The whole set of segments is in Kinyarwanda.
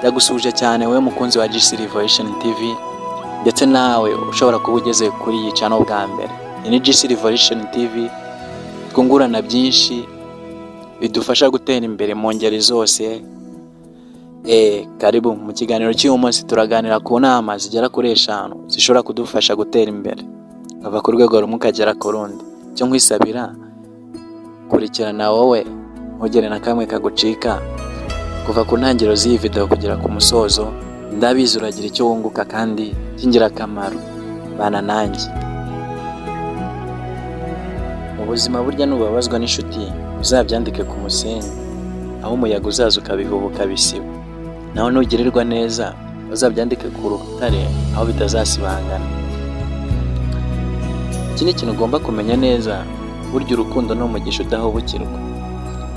Ndagusuje cyane wowe mukunzi wa GC Revolution TV ndetse nawe ushobora kuba ugeze kuri iyi channel bwa mbere. Iyi ni GC Revolution TV, twungurana byinshi bidufasha gutera imbere mu ngeri zose. Karibu mu kiganiro cy'uyu munsi. Turaganira ku nama zigera kuri 5 zishobora kudufasha gutera imbere, ava ku rwego rumwe ukagera ku rundi. Cyo nkwisabira kurikirana wowe ntugere na kamwe kagucika kuva ku ntangiriro z'iyi video kugera ku musozo. Ndabizi uragira icyo wunguka kandi cy'ingirakamaro. Bana nanjye. Mu buzima burya nubabazwa n'inshuti uzabyandike ku musenyi, aho umuyaga uzaza ukabihubuka bisiba. Naho nugirirwa neza uzabyandike ku rutare aho bitazasibangana. Iki ni ikintu ugomba kumenya neza, burya urukundo ni umugisha udahubukirwa.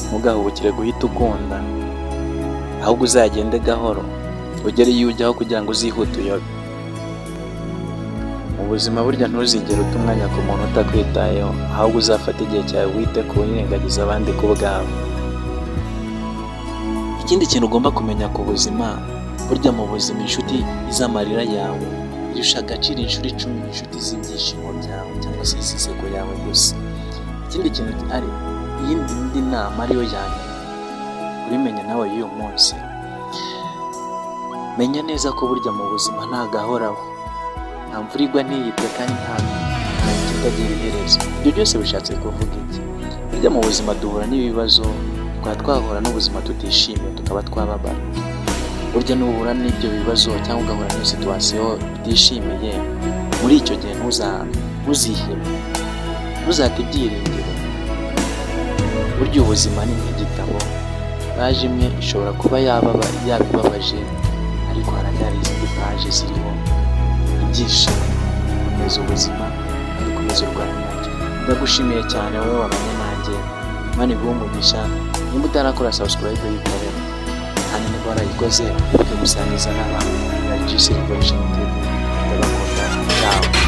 Ntugahubukire guhita ukunda, ahubwo uzagende gahoro ugere iyo ujyaho kugira ngo uzihute uyobe. Mu buzima burya ntuzigere uta umwanya ku muntu utakwitayeho, ahubwo uzafata igihe cyawe wite ku wirengagiza abandi ku bwawe. Ikindi kintu ugomba kumenya ku buzima, burya mu buzima inshuti iz'amarira yawe irusha agaciro inshuro 10 inshuti z'ibyishimo byawe cyangwa se iz'iseko yawe gusa. Ikindi kintu ari iyindi nama ariyo yanyu urimenya nawe y'uyu munsi. Menya neza ko burya mu buzima nta gahoraho, nta mvura igwa ntiyitwe kandi nta kitagira iherezo. Ibyo byose bishatse kuvuga iki? Burya mu buzima duhura n'ibibazo, twahura n'ubuzima tutishimiye tukaba twababara. Burya nuhura n'ibyo bibazo cyangwa ugahura n'iyo situation utishimiye, muri icyo gihe ntuzihebe, ntuzate ibyiringiro. Burya ubuzima ni nk'igitabo, paje imwe ishobora kuba yabibabaje, ariko haracyari izindi paje ziriho ibyishimo. Komeza ubuzima kandi komeza urwane nacyo. Ndagushimiye cyane wowe wabanye nanjye, Imana iguhe umugisha. Niba utarakora subscribe yikorera, kandi niba warayikoze uke gusangiza n'abantu. GC Revolution TV ndabakunda. Ciao.